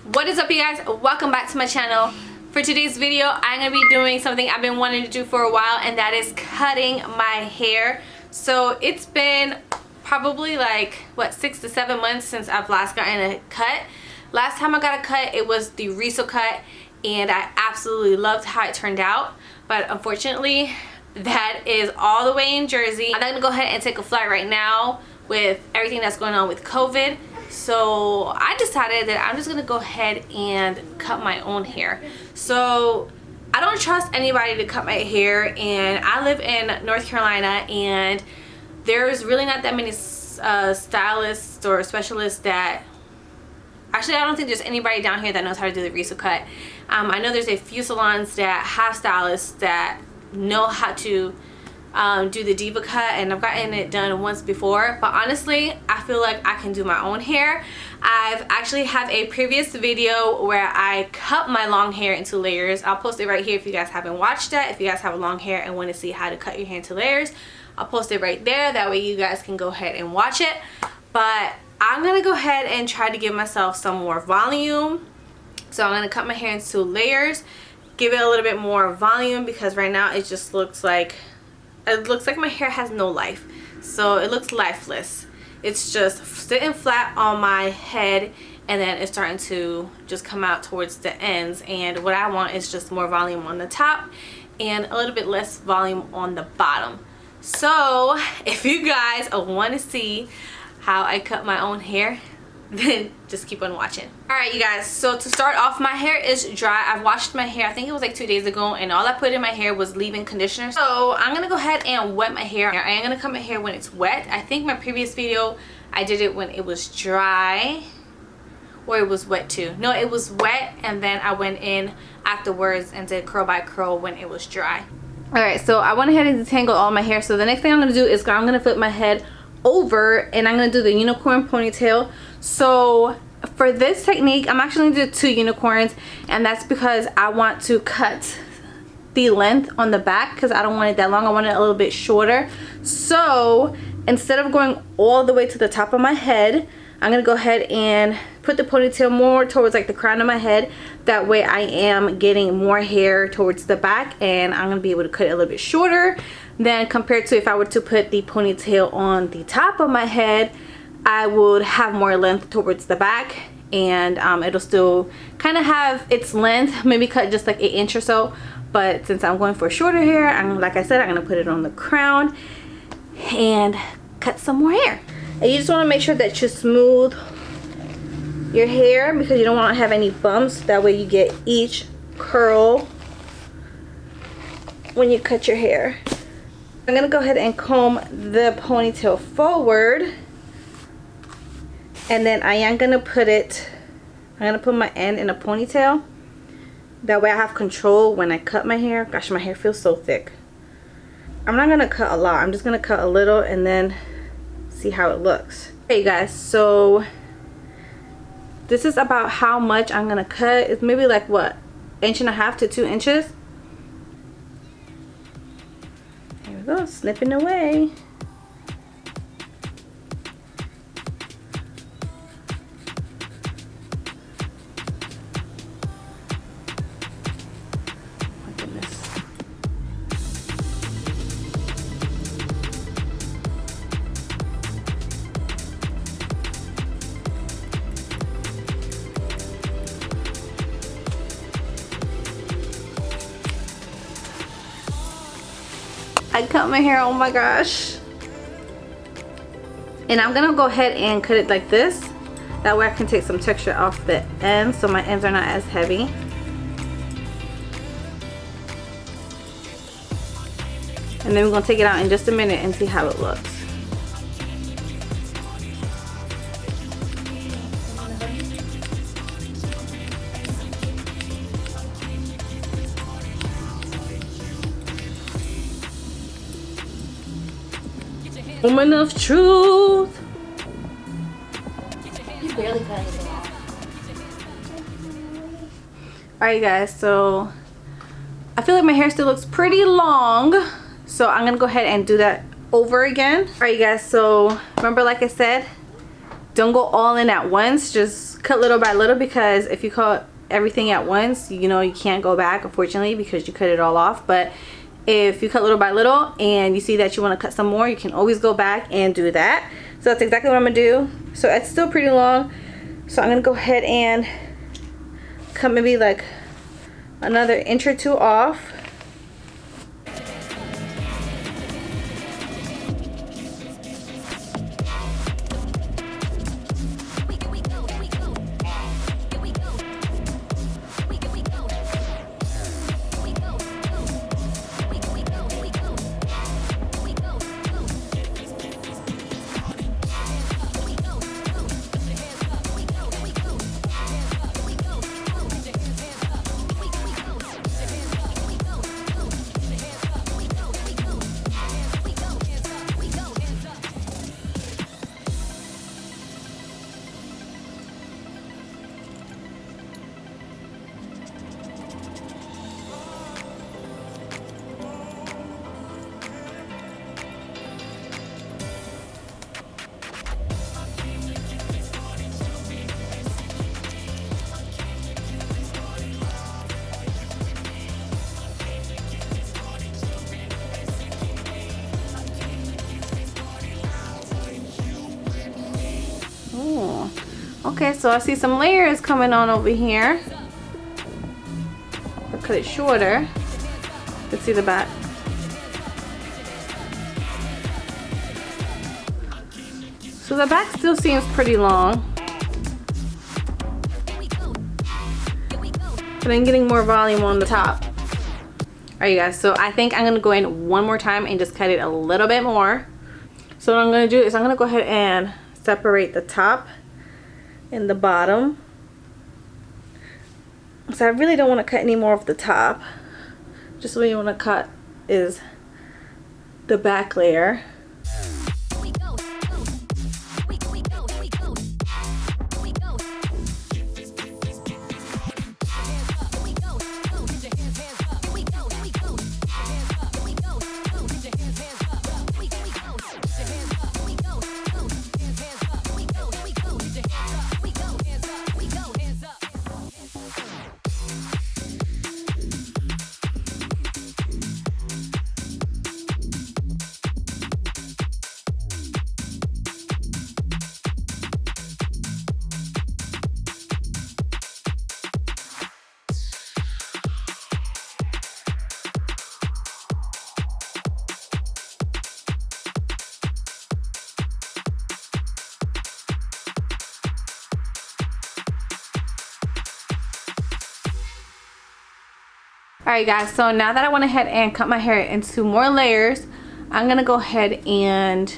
What is up, you guys? Welcome back to my channel. For today's video, I'm gonna be doing something I've been wanting to do for a while, and that is cutting my hair. So it's been probably like what, 6 to 7 months since I've last gotten a cut. Last time I got a cut, it was the Riso cut, and I absolutely loved how it turned out. But unfortunately, that is all the way in Jersey. I'm not gonna go ahead and take a flight right now with everything that's going on with COVID. So I decided that I'm just gonna go ahead and cut my own hair. So I don't trust anybody to cut my hair, and I live in North Carolina, and there's really not that many stylists or specialists that, actually I don't think there's anybody down here that knows how to do the Riso cut. I know there's a few salons that have stylists that know how to do the diva cut, and I've gotten it done once before, but honestly I feel like I can do my own hair. I've actually have a previous video where I cut my long hair into layers. I'll post it right here if you guys haven't watched that. If you guys have long hair and want to see how to cut your hair into layers, I'll post it right there. That way you guys can go ahead and watch it. But I'm gonna go ahead and try to give myself some more volume. So I'm gonna cut my hair into layers, give it a little bit more volume, because right now it just looks like my hair has no life. So it looks lifeless. It's just sitting flat on my head, and then it's starting to just come out towards the ends. And what I want is just more volume on the top and a little bit less volume on the bottom. So if you guys want to see how I cut my own hair, then just keep on watching. Alright, you guys, so to start off, my hair is dry. I've washed my hair, I think it was like 2 days ago, and all I put in my hair was leave-in conditioner. So I'm gonna go ahead and wet my hair. I am gonna cut my hair when it's wet. I think my previous video I did it when it was dry, or it was wet too. No, it was wet, and then I went in afterwards and did curl by curl when it was dry. Alright, so I went ahead and detangled all my hair. So the next thing I'm gonna do is I'm gonna flip my head over, and I'm gonna do the unicorn ponytail. So for this technique, I'm actually gonna do 2 unicorns, and that's because I want to cut the length on the back, because I don't want it that long. I want it a little bit shorter. So instead of going all the way to the top of my head, I'm gonna go ahead and put the ponytail more towards like the crown of my head. That way I am getting more hair towards the back, and I'm gonna be able to cut it a little bit shorter than compared to if I were to put the ponytail on the top of my head. I would have more length towards the back, and it'll still kind of have its length, maybe cut just like 1 inch or so. But since I'm going for shorter hair, like I said, I'm gonna put it on the crown and cut some more hair. And you just want to make sure that you smooth your hair, because you don't want to have any bumps. That way you get each curl when you cut your hair. I'm gonna go ahead and comb the ponytail forward, and then I am gonna put my end in a ponytail. That way I have control when I cut my hair. Gosh, my hair feels so thick. I'm not gonna cut a lot. I'm just gonna cut a little and then see how it looks. Okay, you guys, so this is about how much I'm gonna cut. It's maybe like what, 1.5 to 2 inches. There we go, snipping away. I cut my hair, oh my gosh. And I'm gonna go ahead and cut it like this. That way I can take some texture off the ends, so my ends are not as heavy. And then we're gonna take it out in just a minute and see how it looks. Woman of truth. You barely cut anything off. Alright guys, so I feel like my hair still looks pretty long, so I'm gonna go ahead and do that over again. Alright you guys, so remember, like I said, don't go all in at once, just cut little by little, because if you cut everything at once, you know, you can't go back, unfortunately, because you cut it all off. But if you cut little by little and you see that you want to cut some more, you can always go back and do that. So that's exactly what I'm gonna do. So it's still pretty long, so I'm gonna go ahead and cut maybe like another inch or two off. Okay, so I see some layers coming on over here. I'll cut it shorter. Let's see the back. So the back still seems pretty long, but I'm getting more volume on the top. Alright, you guys, so I think I'm gonna go in one more time and just cut it a little bit more. So what I'm gonna do is I'm gonna go ahead and separate the top and the bottom. So I really don't want to cut any more of the top. Just what you want to cut is the back layer. Alright guys, so now that I went ahead and cut my hair into more layers, I'm gonna go ahead and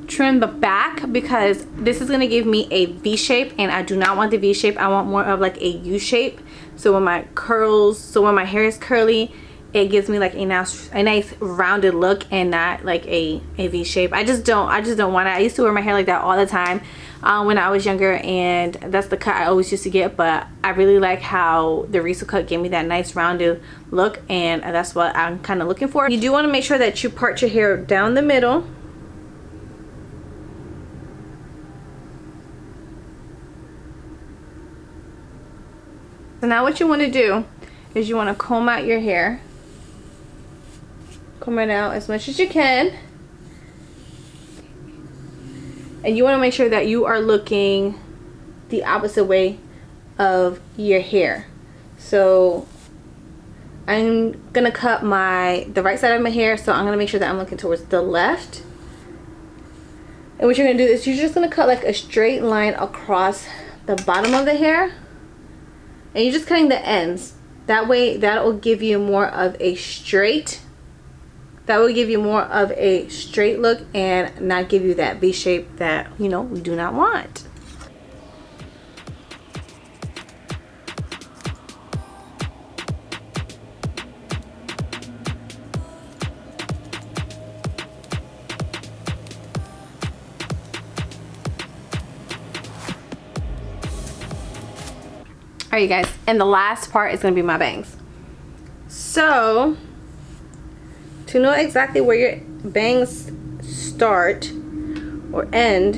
trim the back, because this is gonna give me a V shape, and I do not want the V shape. I want more of like a U shape. So when my hair is curly, it gives me like a nice rounded look, and not like a V shape. I just don't want it. I used to wear my hair like that all the time when I was younger, and that's the cut I always used to get. But I really like how the Riso cut gave me that nice rounded look, and that's what I'm kind of looking for. You do want to make sure that you part your hair down the middle. So now what you want to do is you want to comb out your hair. Comb it out as much as you can. And you want to make sure that you are looking the opposite way of your hair. So I'm going to cut the right side of my hair, so I'm going to make sure that I'm looking towards the left. And what you're going to do is you're just going to cut like a straight line across the bottom of the hair. And you're just cutting the ends. That way, that will give you more of a straight. That will give you more of a straight look and not give you that V shape that, you know, we do not want. Alright you guys, and the last part is going to be my bangs. So to know exactly where your bangs start or end,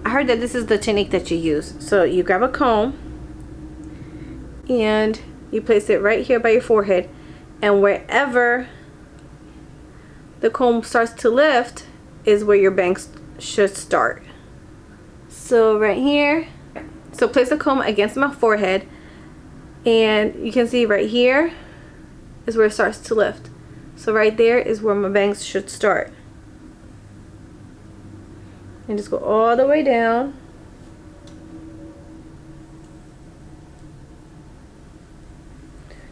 I heard that this is the technique that you use. So you grab a comb and you place it right here by your forehead, and wherever the comb starts to lift is where your bangs should start. So right here, so place the comb against my forehead, and you can see right here is where it starts to lift. So right there is where my bangs should start. And just go all the way down.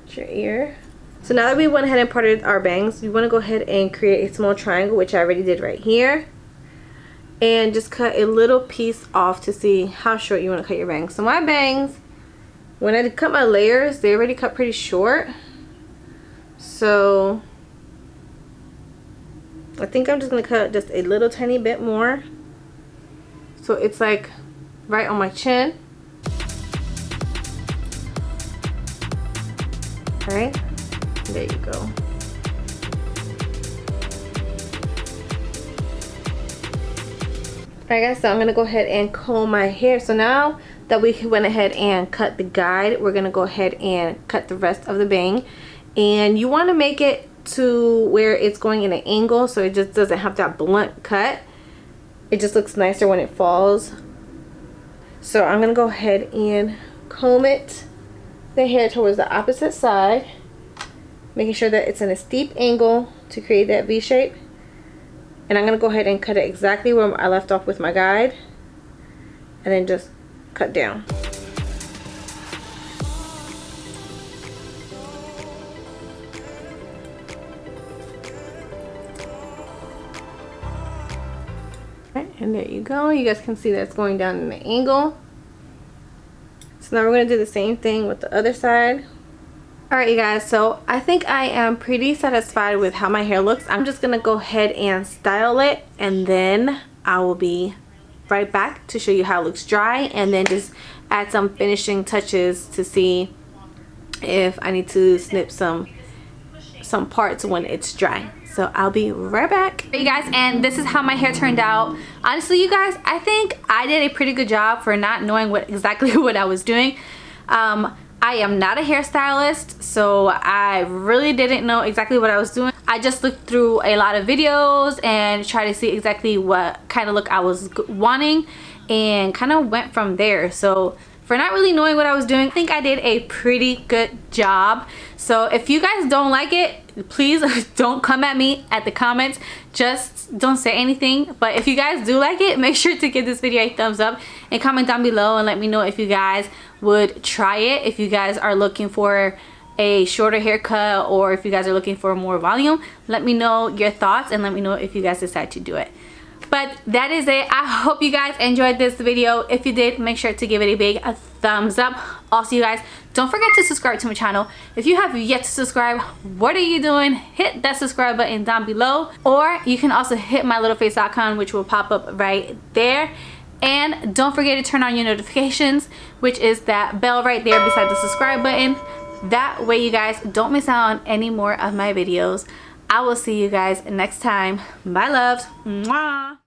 To your ear. So now that we went ahead and parted our bangs, we want to go ahead and create a small triangle, which I already did right here. And just cut a little piece off to see how short you want to cut your bangs. So my bangs, when I cut my layers, they already cut pretty short. So I think I'm just going to cut just a little tiny bit more. So it's like right on my chin. Alright, there you go. Alright guys, so I'm going to go ahead and comb my hair. So now that we went ahead and cut the guide, we're going to go ahead and cut the rest of the bang. And you want to make it to where it's going in an angle so it just doesn't have that blunt cut. It just looks nicer when it falls. So I'm going to go ahead and comb the hair towards the opposite side, making sure that it's in a steep angle to create that V shape. And I'm going to go ahead and cut it exactly where I left off with my guide, and then just cut down. And there you go. You guys can see that it's going down in an angle. So now we're going to do the same thing with the other side. Alright you guys, so I think I am pretty satisfied with how my hair looks. I'm just going to go ahead and style it, and then I will be right back to show you how it looks dry, and then just add some finishing touches to see if I need to snip some parts when it's dry. So I'll be right back. Hey you guys, and this is how my hair turned out. Honestly you guys, I think I did a pretty good job for not knowing exactly what I was doing. I am not a hairstylist, so I really didn't know exactly what I was doing. I just looked through a lot of videos and tried to see exactly what kind of look I was wanting, and kind of went from there. So for not really knowing what I was doing, I think I did a pretty good job. So if you guys don't like it, please don't come at me at the comments. Just don't say anything. But if you guys do like it, make sure to give this video a thumbs up and comment down below and let me know if you guys would try it. If you guys are looking for a shorter haircut, or if you guys are looking for more volume, let me know your thoughts and let me know if you guys decide to do it. But that is it. I hope you guys enjoyed this video. If you did, make sure to give it a big thumbs up. Also you guys, don't forget to subscribe to my channel. If you have yet to subscribe, what are you doing? Hit that subscribe button down below, or you can also hit my little face icon, which will pop up right there. And don't forget to turn on your notifications, which is that bell right there beside the subscribe button. That way you guys don't miss out on any more of my videos. I will see you guys next time. Bye loves. Mwah.